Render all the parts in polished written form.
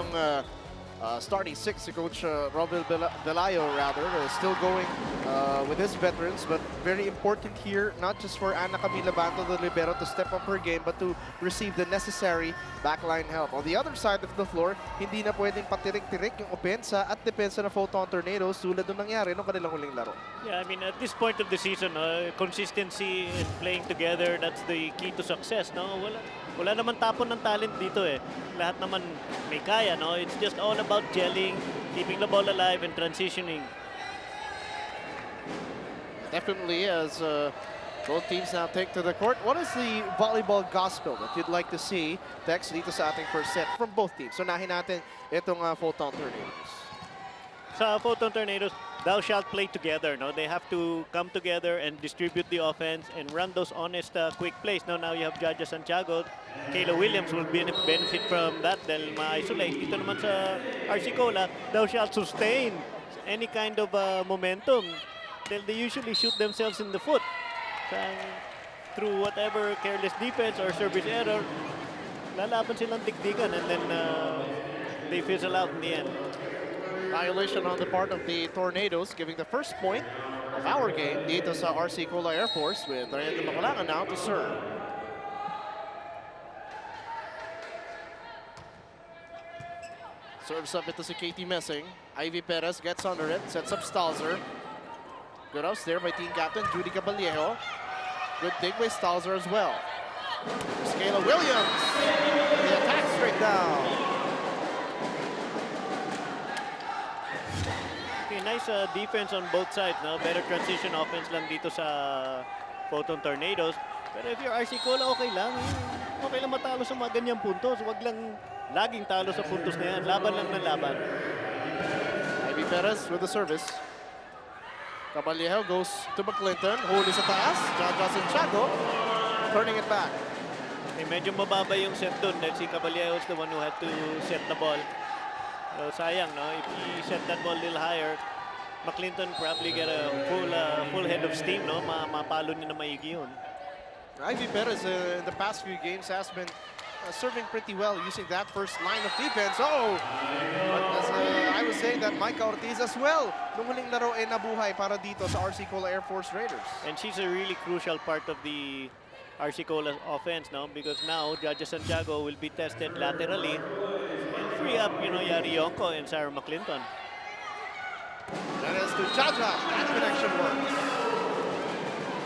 yung starting six, si Coach Robel Velayo, still going with his veterans, but very important here, not just for Ana Camila Banto, the libero, to step up her game, but to receive the necessary backline help. On the other side of the floor, hindi na pwedeng patirik-tirik yung opensa at depensa na Foton Tornadoes tulad nung nangyari nung kanilang huling laro. Yeah, I mean, at this point of the season, consistency and playing together, that's the key to success. No? Wala naman tapon ng talent dito eh. Lahat naman may kaya, no? It's just all about gelling, keeping the ball alive, and transitioning. Definitely, as both teams now take to the court. What is the volleyball gospel that you'd like to see, Tex, dito sa ating first set from both teams? So nahin natin itong Foton Tornadoes. Sa Foton Tornadoes, thou shalt play together. No, they have to come together and distribute the offense and run those honest, quick plays. Now you have Jaja Santiago. Kayla Williams will benefit from that dahil ma-isolate. Dito naman sa RC Cola, thou shalt sustain any kind of momentum. They usually shoot themselves in the foot. Through whatever careless defense or service error, lalaban silang digdigan and then they fizzle out in the end. Violation on the part of the Tornadoes, giving the first point of our game dito sa RC Cola Air Force, with Ryan Macalangan now to serve. Serves up ito si Katie Messing. Ivy Perez gets under it, sets up Stalzer. Good house there by team captain Judy Caballero. Good dig by Stalzer as well. Kayla Williams. And the attack straight down. Okay, nice defense on both sides. No? Better transition offense lang dito sa Foton Tornadoes. Pero if you're RC Cola, okay lang. Okay lang matalo sa mga ganyang puntos. Huwag lang laging talo sa puntos na yan. Laban lang ng laban. Ivy Perez with the service. Caballero goes to McClinton. Huli sa taas. Jaja Santiago turning it back. Eh, medyo mababa yung set dun dahil si Caballero is the one who had to set the ball. So, sayang, no? If he set that ball a little higher, McClinton probably get a full head of steam, no? Mapalo niya na maigi yun. Ivy Perez in the past few games has been serving pretty well using that first line of defense. Oh! But as I was saying, that Micah Ortiz as well, nung huling laro ay nabuhay para dito sa RC Cola Air Force Raiders. And she's a really crucial part of the RC Cola offense, no? Because now, Jaja Santiago will be tested laterally and free up, Yari Yonko and Sarah McClinton. That is to Jaja. That connection works.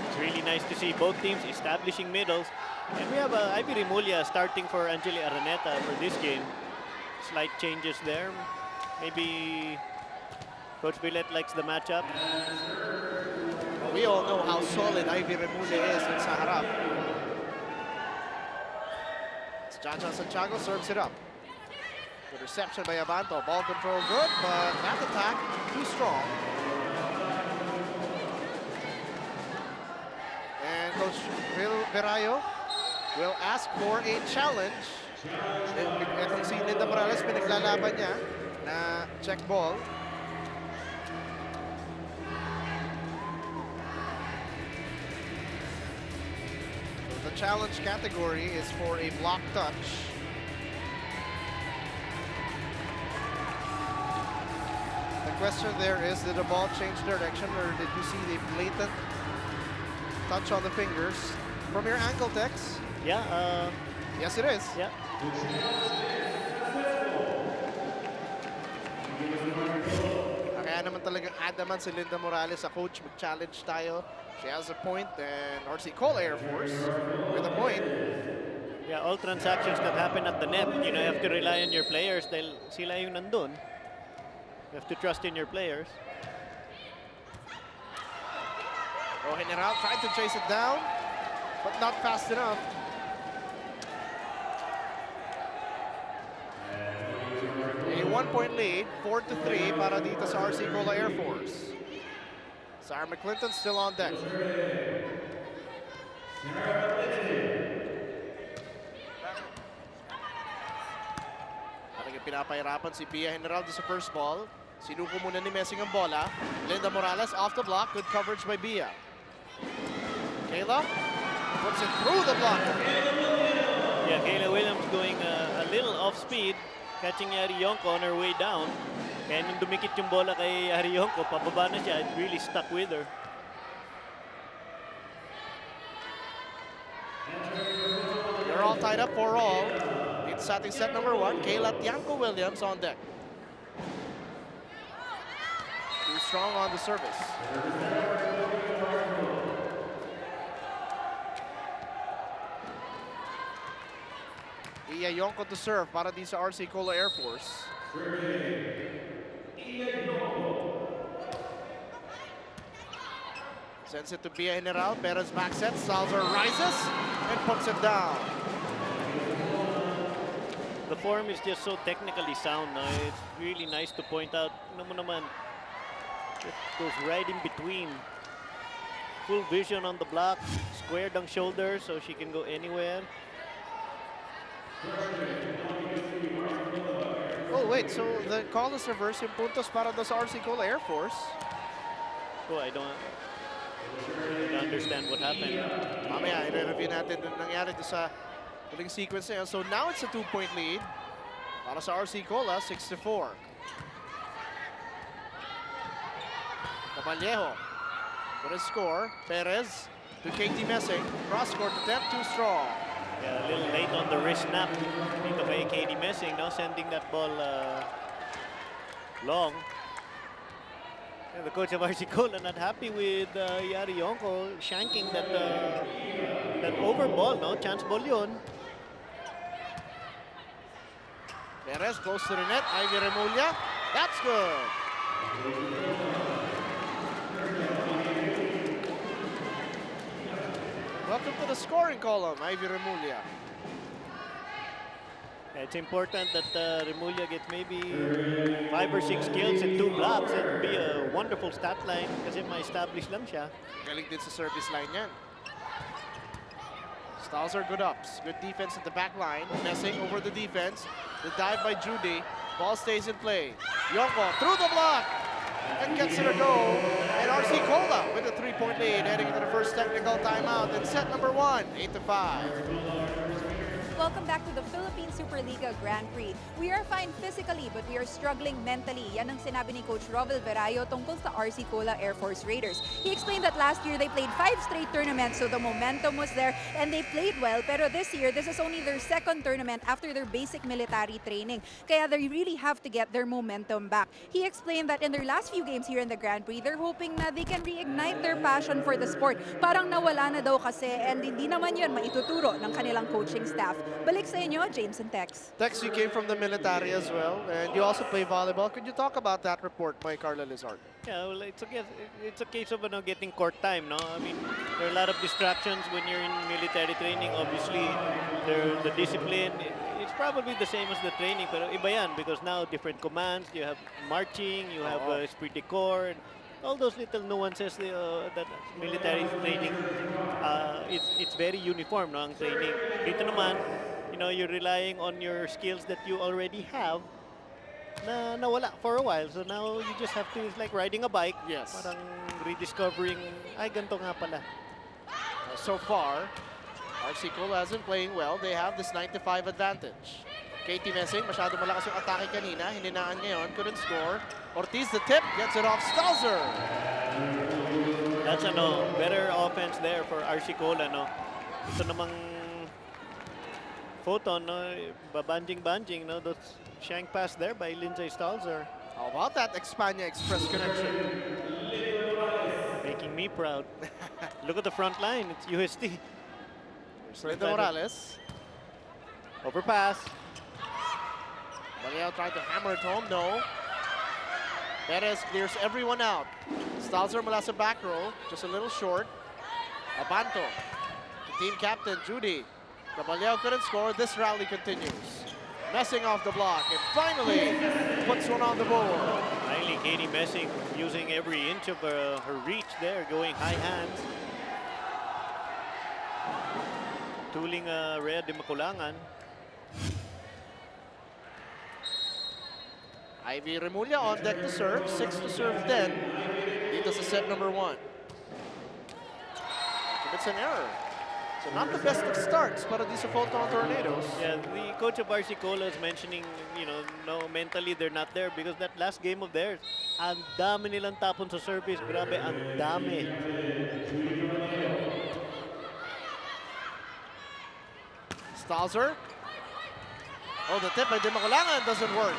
It's really nice to see both teams establishing middles. And we have Ivy Remulla starting for Angeli Araneta for this game. Slight changes there. Maybe Coach Villette likes the matchup. We all know how solid Ivy Remulla is in sa harap. Jaja Santiago serves it up. Good reception by Abanto. Ball control good, but that attack too strong. And Coach Verayo will ask for a challenge. Itong si Linda Morales, pinaglalaban niya na check ball. So the challenge category is for a block touch. The question there is, did the ball change direction, or did you see the blatant touch on the fingers? From your ankle, Tex? Yeah. Yes, it is. Yeah. Kaya naman talagang adamant si Linda Morales sa coach, mag-challenge tayo. She has a point, and RC Cola Air Force with a point. Yeah, all transactions that happen at the net, you have to rely on your players dahil sila yung nandun. You have to trust in your players. General tried to chase it down, but not fast enough. A 1-point lead, 4-3 para dito sa RC Cola Air Force. Sarah McClinton still on deck. Talagang pinapahirapan si Pia General sa first ball. Sinuko muna ni Messing ang bola. Linda Morales off the block. Good coverage by Bia. Kayla puts it through the block. Yeah, Kayla Williams going a little off speed. catching Yari Yonko on her way down. Kaya nung dumikit yung bola kay Yari Yonko, pababa na siya. It really stuck with her. They're all tied up for all. It's starting set number 1. Kayla Tianco Williams on deck. Too strong on the service. Iya Yonko to serve para di sa RC Cola Air Force. Sends it to Bia General. Perez back set. Salzer rises and puts it down. The form is just so technically sound now. It's really nice to point out. Ano mo naman, it goes right in between. Full vision on the block, squared ang shoulder so she can go anywhere. Oh wait, so the call is reversed yung puntos para sa RC Cola Air Force. Oh, I don't understand what happened. Mamaya, i-review natin yung nangyari sa huling sequence na yun. So now it's a 2-point lead para sa RC Cola, 6-4. Caballejo with a score. Perez to KT Messing. Cross court attempt, too strong. Yeah, a little late on the wrist snap dito kay Katie Messing, no? Sending that ball long. And the coach of RC Cola not happy with Yari Yonko shanking that over ball, no? Chance ball yun. Perez close to the net. Ivy Remulla. That's good. Welcome to the scoring column, Ivy Remulla. It's important that Remulla gets maybe 5 or 6 kills and 2 blocks. It would be a wonderful stat line kasi ma-establish lang siya. Galing din sa service line yan. Stalzer, good ups. Good defense at the back line. Messing over the defense. The dive by Judy. Ball stays in play. Yonko through the block and gets it a go. And RC Cola with a 3-point lead heading into the first technical timeout in set number 1, 8-5. Welcome back to the Philippine SuperLiga Grand Prix. We are fine physically but we are struggling mentally. Yan ang sinabi ni Coach Rovil Verayo tungkol sa RC Cola Air Force Raiders. He explained that last year they played 5 straight tournaments so the momentum was there and they played well. Pero this year, this is only their second tournament after their basic military training. Kaya they really have to get their momentum back. He explained that in their last few games here in the Grand Prix, they're hoping na they can reignite their passion for the sport. Parang nawala na daw kasi and hindi naman yun maituturo ng kanilang coaching staff. Balik sa inyo, James and Tex. Tex, you came from the military as well, and you also play volleyball. Could you talk about that report by Carla Lizard? Yeah, well, it's a case of getting court time, no? I mean, there are a lot of distractions when you're in military training. Obviously, the discipline, it's probably the same as the training, pero iba yan because now different commands, you have marching, you have esprit de corps, and all those little nuances that military training, it's very uniform, no, ang training. Dito naman, you're relying on your skills that you already have na nawala for a while. So now you just have to, it's like riding a bike. Yes. Parang rediscovering, ay, ganito nga pala. So far, RC Cola hasn't playing well. They have this 9-5 advantage. Katie Messing, masyado malakas yung atake kanina. Hininaan ngayon, couldn't score. Ortiz the tip, gets it off Stalzer. That's better offense there for RC Cola, no? Ito namang Foton, no? Banjing, no? Those shank pass there by Lindsay Stalzer. How about that Espana Express connection? Making me proud. Look at the front line, it's UST. Linda Morales. Overpass. Baliao trying to hammer it home, no. Perez clears everyone out. Stalzer mula sa back row, just a little short. Abanto, the team captain, Judy. Caballero couldn't score, this rally continues. Messing off the block, and finally puts one on the board. Finally, Katie Messing using every inch of her reach there, going high hands. Tuling Rhea de Maculangan. Ivy Remulla on deck to serve, 6 to serve 10. Dito sa set number 1. It's an error. So not the best of starts para di sa Foton Tornadoes. Yeah, the coach of RC Cola is mentioning, no, mentally they're not there because that last game of theirs, ang dami nilang tapon sa service. Grabe, ang dami. Stalzer. Oh, the tip by Di Makulangan doesn't work.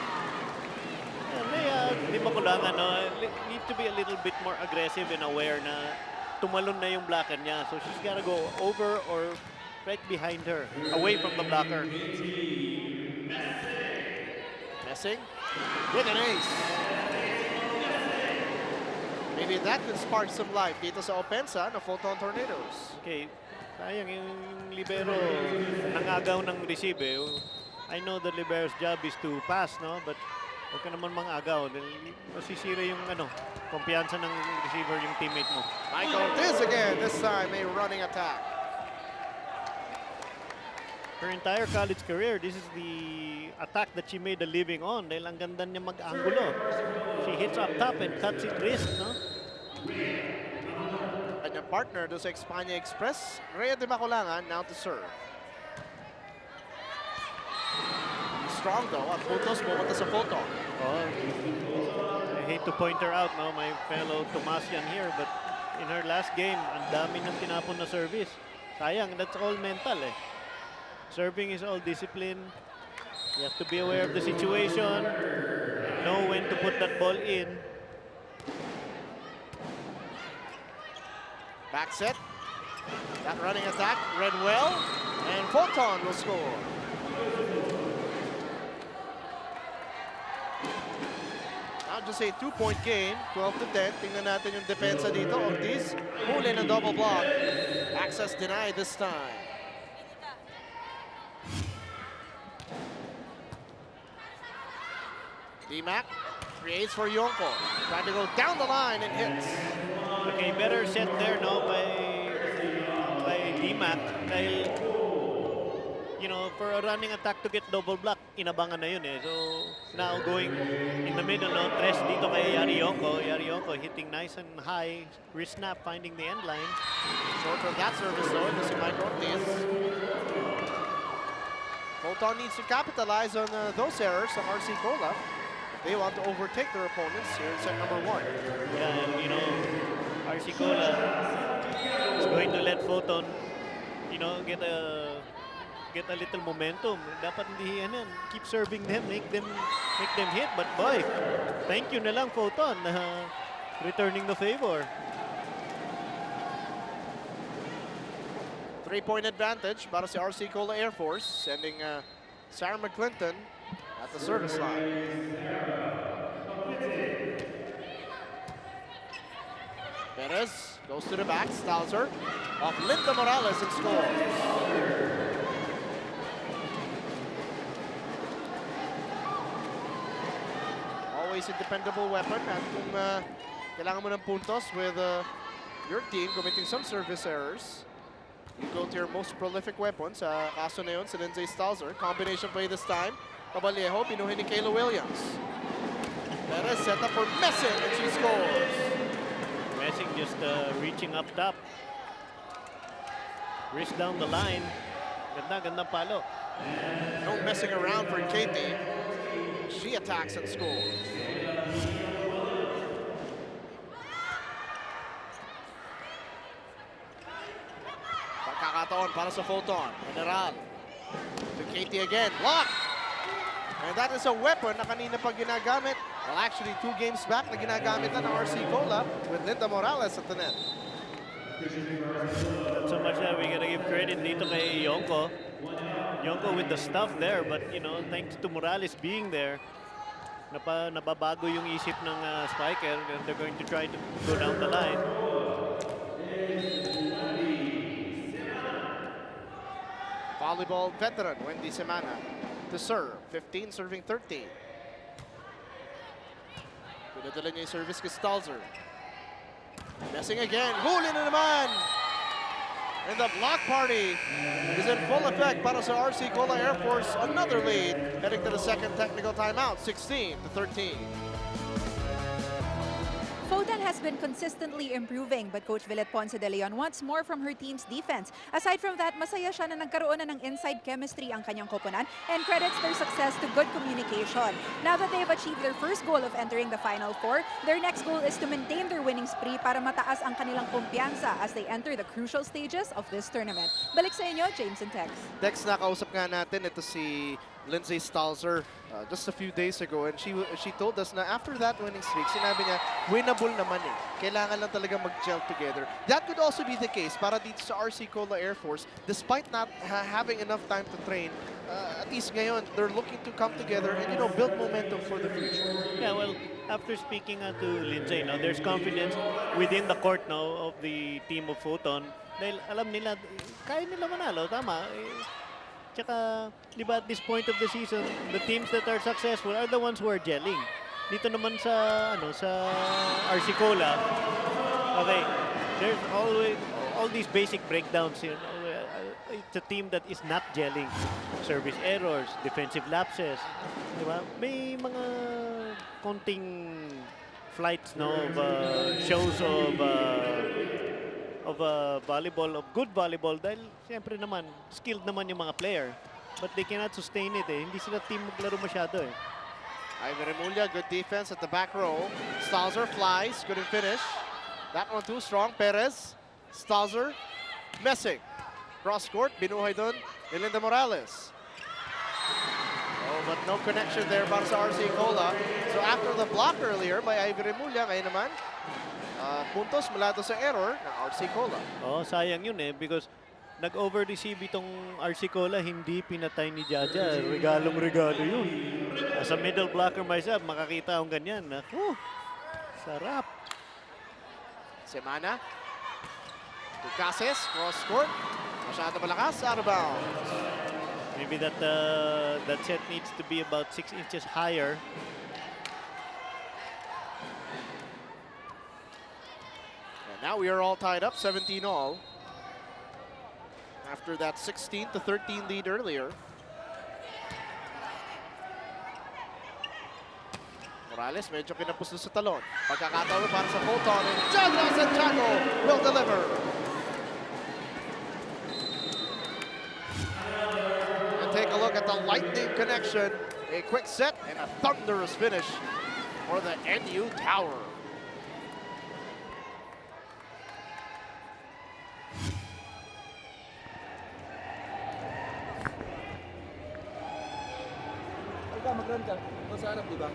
Di makulangan, no? Need to be a little bit more aggressive and aware na tumalon na yung blocker niya. So she's gotta go over or right behind her, away from the blocker. Messing with an ace. Maybe that could spark some life dito sa opensa ng Foton Tornadoes. Okay, sayang yung libero nangagaw ng receive. I know the libero's job is to pass, no? But huwag ka naman mangagaw. Masisira yung kumpiyansa ng receiver yung teammate mo. Michael Diz again, this time a running attack. Her entire college career, this is the attack that she made a living on dahil ang ganda niya mag-angulo. She hits up top and cuts it wrist, no? Kanyang partner doon sa Espanya Express, Rhea Di Makulangan, now to serve. Strong though, at puntos pumunta sa Foton. Oh, I hate to point her out, no, my fellow Tomasian here, but in her last game, ang dami ng tinapon na service. Sayang, that's all mental eh. Serving is all discipline. You have to be aware of the situation, know when to put that ball in. Back set. That running attack read well, and Foton will score. Now just a 2-point game, 12-10. Tingnan natin yung depensa dito. Ortiz, huli ng double block. Access denied this time. D-Mac creates for Yonko. Trying to go down the line and hits. Okay, better set there, no, by D-Mac. Dahil, for a running attack to get double block, inabangan na yun eh. So, now going in the middle, no, tres dito kay Yari Yonko. Yari Yonko hitting nice and high, wrist snap, finding the end line. Short of that service though, this is Mike Ortiz. Foton needs to capitalize on those errors of RC Cola. They want to overtake their opponents here in set number 1. Yeah, and RC Cola is going to let Foton, get a little momentum. Dapat hindi keep serving them, make them hit. But boy, thank you na lang Foton, returning the favor. 3-point advantage para si RC Cola Air Force, sending Sarah McClinton at the service line. Perez goes to the back, Stalzer off Linda Morales and scores. Always a dependable weapon, at kung kailangan mo ng puntos with your team committing some service errors, you go to your most prolific weapons. Kaso na yun, si Lindsay Stalzer. Combination play this time. Caballejo, pinuhin ni Kayla Williams. Perez set up for Messing and she scores. Messing just reaching up top. Wrist down the line. Ganda palo. No messing around for Katie. She attacks and scores. Pagkakataon para sa Foton. General. To Katie again. Block! And that is a weapon na kanina pa ginagamit. Well, actually, 2 games back na ginagamit na ng RC Cola with Linda Morales at the net. Not so much that we gotta give credit dito kay Yonko. Yonko with the stuff there, but thanks to Morales being there, nababago yung isip ng spiker, and they're going to try to go down the line. Volleyball veteran Wendy Semana to serve. 15 serving 13. Pinadala niya yung service kay Stalzer. Messing again. Huli na naman! And the block party is in full effect para sa RC Cola Air Force. Another lead heading to the second technical timeout. 16-13. Foton has been consistently improving, but Coach Villet Ponce de Leon wants more from her team's defense. Aside from that, masaya siya na nagkaroon na ng inside chemistry ang kanyang koponan and credits their success to good communication. Now that they've achieved their first goal of entering the Final Four, their next goal is to maintain their winning spree para mataas ang kanilang kumpiyansa as they enter the crucial stages of this tournament. Balik sa inyo, James and Tex. Tex, nakausap nga natin ito si Lindsay Stalzer just a few days ago, and she told us na after that winning streak, sinabi niya, winnable naman eh. Kailangan lang talaga mag-gel together. That could also be the case para dito sa RC Cola Air Force. Despite not having enough time to train, at least ngayon, they're looking to come together and, you know, build momentum for the future. Yeah, well, after speaking to Lindsay, no, there's confidence within the court no, of the team of Foton. Dahil alam nila, kaya nila manalo, tama. Tsaka, di ba, at this point of the season, the teams that are successful are the ones who are gelling. Dito naman sa, sa RC Cola, okay, there's always all these basic breakdowns. You know, it's a team that is not gelling. Service errors, defensive lapses, di ba? May mga konting flights, no, of shows of volleyball, of good volleyball, dahil siyempre naman, skilled naman yung mga player. But they cannot sustain it eh. Hindi sila team maglaro masyado eh. Ivy Remulla, good defense at the back row. Stalzer flies, couldn't finish. That one too strong. Perez, Stalzer, messing. Cross court, binuhay dun. Melinda Morales. Oh, but no connection there para sa RC Cola. So after the block earlier by Ivy Remulla, ngayon naman, puntos mula doon sa error ng RC Cola. Oh, sayang yun eh because nag-over-receive itong RC Cola, hindi pinatay ni Jaja. Regalong-regalo yun. As a middle blocker myself, makakita akong ganyan. Sarap. Semana. Tucases, cross court. Masyado malakas, out of bounds. Maybe that set needs to be about 6 inches higher. Now we are all tied up, 17 all. After that 16-13 lead earlier. Morales medyo kinapos na sa talon. Pagkakataon para sa Foton, and Jaja Santiago will deliver. And take a look at the lightning connection. A quick set and a thunderous finish for the NU Tower. Mag-run ka. O sa harap, di ba?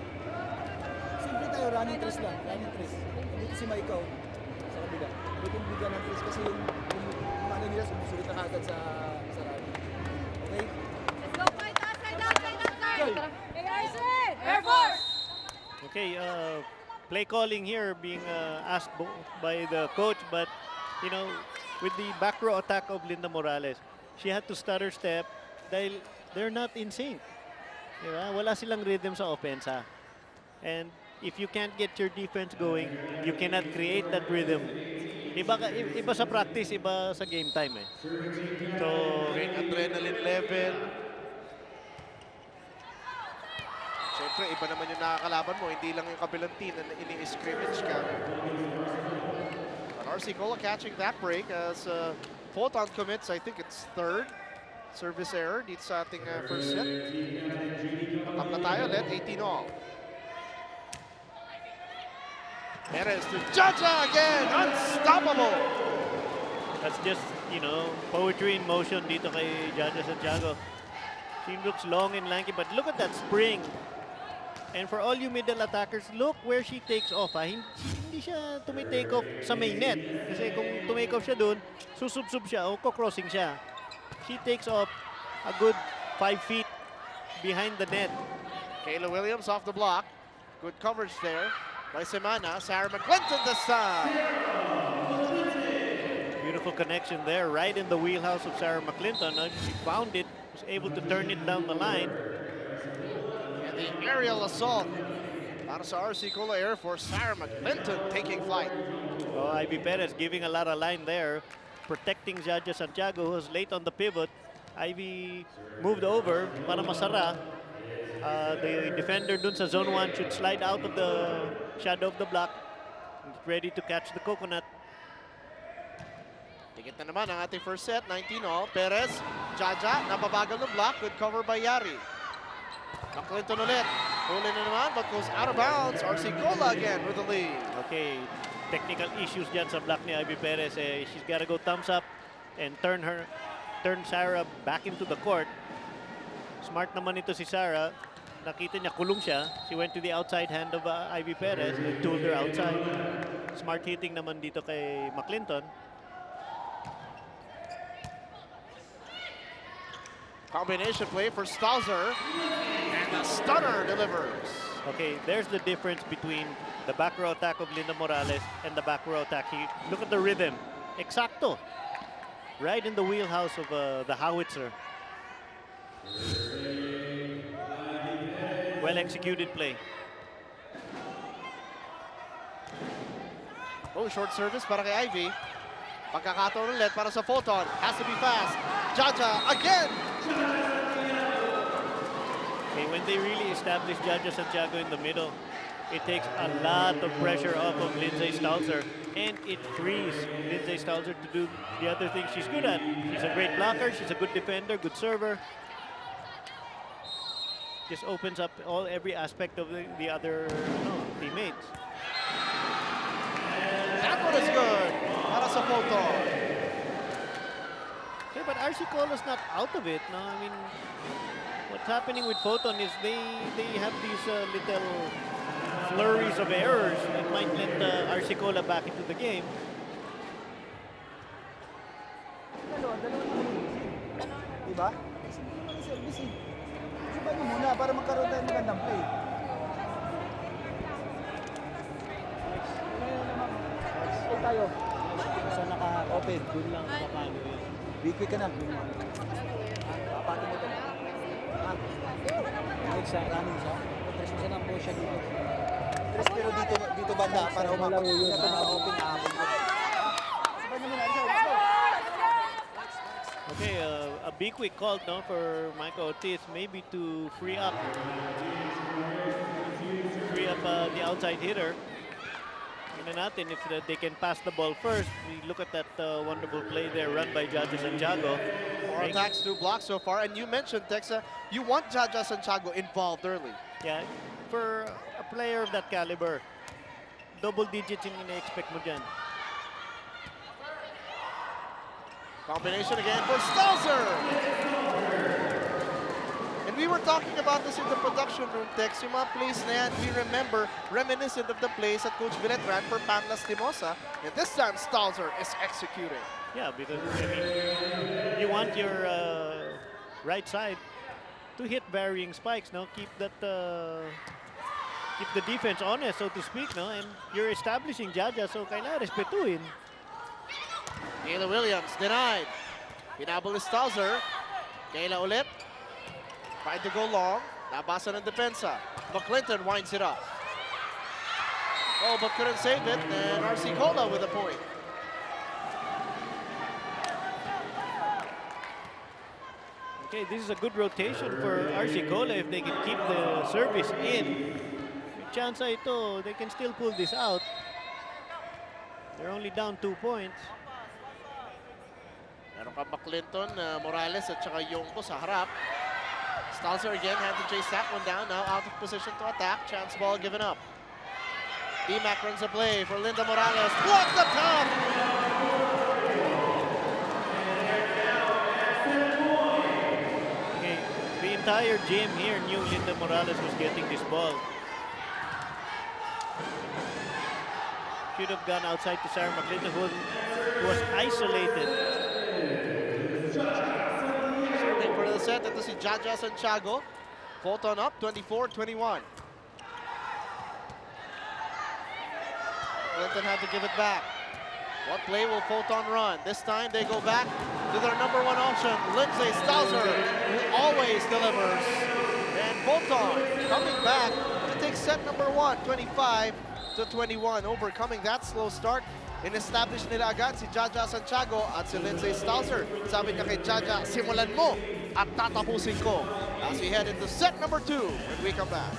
Simple tayo, running trace lang. Running trace. Dito si Maikaw sa kabila. Dito yung bigyan ng trace kasi yung ano nila, sumusulit na kagad sa running. Okay? Let's go, fight outside, outside! Air Force! Okay, play calling here being asked by the coach, but you know, with the back row attack of Linda Morales, she had to stutter step dahil they're not in sync. Diba? Wala silang rhythm sa opensa. And if you can't get your defense going, you cannot create that rhythm. Iba sa practice, iba sa game time eh. So, Adrenaline level. Siyempre, iba naman yung nakakalaban mo. Hindi lang yung kabilang team na ini-scrimmage ka. But RC Cola catching that break as Foton commits, I think it's third service error dito sa ating first set. Matap na tayo, let 18 all. Perez to Jaja again, unstoppable! that's just, you know, poetry in motion dito kay Jaja Santiago. She looks long and lanky, but look at that spring. And for all you middle attackers, look where she takes off. Hindi siya tumitake off sa main net. Kasi kung tumake off siya dun, susub-sub siya o crossing siya. She takes off a good 5 feet behind the net. Kayla Williams off the block. Good coverage there by Semana. Sarah McClinton this time. Beautiful connection there, right in the wheelhouse of Sarah McClinton. She found it, was able to turn it down the line. And the aerial assault para sa RC Cola Air Force. Sarah McClinton taking flight. Oh, Ivy Perez giving a lot of line there, protecting Jaja Santiago, who's late on the pivot. Ivy moved over para masara. The defender dun sa zone 1 should slide out of the shadow of the block. ready to catch the coconut. Tigit na naman ang ating first set, 19-all. Perez, Jaja, napabagal ng block. Good cover by Yari. McClinton ulit. Huli na naman, but goes out of bounds. RC Cola again with the lead. Okay, technical issues dyan sa block ni Ivy Perez. She's got to go thumbs up and turn Sarah back into the court. Smart naman ito si Sarah. Nakita niya kulong siya. She went to the outside hand of Ivy Perez and tooled her outside. Smart hitting naman dito kay McClinton. Combination play for Stalzer. And the stunner delivers. Okay, there's the difference between the back row attack of Linda Morales and the back row attack. Look at the rhythm. Exacto. Right in the wheelhouse of the howitzer. Well executed play. Oh, short service para kay Ivy. Pagkakataon ulit para sa Foton. Has to be fast. Jaja again. Okay, when they really establish Jaja Santiago in the middle, it takes a lot of pressure off of Lindsay Stalzer, and it frees Lindsay Stalzer to do the other things she's good at. She's a great blocker, she's a good defender, good server. Just opens up every aspect of the other teammates. That one is good para sa Foton. Okay, but RC Colo's not out of it. No, I mean, what's happening with Foton is they have these little flurries of errors that might let RC Cola back into the game. Dalawa diba? Sige mo ng service eh. Suban mo muna para magkaroon tayo ng magandang play. Play tayo. Sa naka-open, dun lang paano yun. Big quick ka na. Papato mo ito. Next sa running siya. Tres mo siya ng po siya dito. Tres pero dito banda para Malaro umapag. yun. Open na habol mo. Suban mo muna. Let's go. Okay, a big quick call for Michael Ortiz, maybe to free up the outside hitter. Tingnan natin if they can pass the ball first. We look at that wonderful play there run by Jaja Santiago. 4 attacks, 2 blocks so far. And you mentioned, Texa, you want Jaja Santiago involved early. Yeah, for a player of that caliber, double digits yung ina-expect mo dyan. Combination again for Stalzer. And we were talking about this in the production room, Tex. Yung mga plays na yan, we remember, reminiscent of the plays that Coach Villet ran for Pamela Stimosa. And this time, Stalzer is executing. Yeah, because I mean, you want your right side to hit varying spikes, no? Keep that, keep the defense honest, so to speak, no? And you're establishing Jaja, so kailangan respetuhin. Kayla Williams denied. Pinabol ni Stalzer. Kayla ulit. Tried to go long. Nabasa ng depensa. McClinton winds it up. Oh, but couldn't save it. And RC Cola with a point. Okay, this is a good rotation for RC Cola if they can keep the service in. May chance ito, they can still pull this out. They're only down 2 points. Meron ka McClinton, Morales at saka Yongko sa harap. Stalzer again had to chase that one down. Now out of position to attack. Chance ball given up. BMAC runs a play for Linda Morales. Blocked up top! Okay, the entire gym here knew Linda Morales was getting this ball. Should have gone outside to Sarah McClinton, who was isolated. Serving for the set, ito si Jaja Santiago. Foton up, 24-21. Clinton had to give it back. What play will Foton run? This time they go back to their #1 option, Lindsay Stalzer, who always delivers. And Foton coming back to take set #1, 25-21, overcoming that slow start. In-establish nila agad si Jaja Santiago at si Lindsay Stalzer. Sabi niya kay Jaja, simulan mo at tatapusin ko. As we head into set #2 when we come back.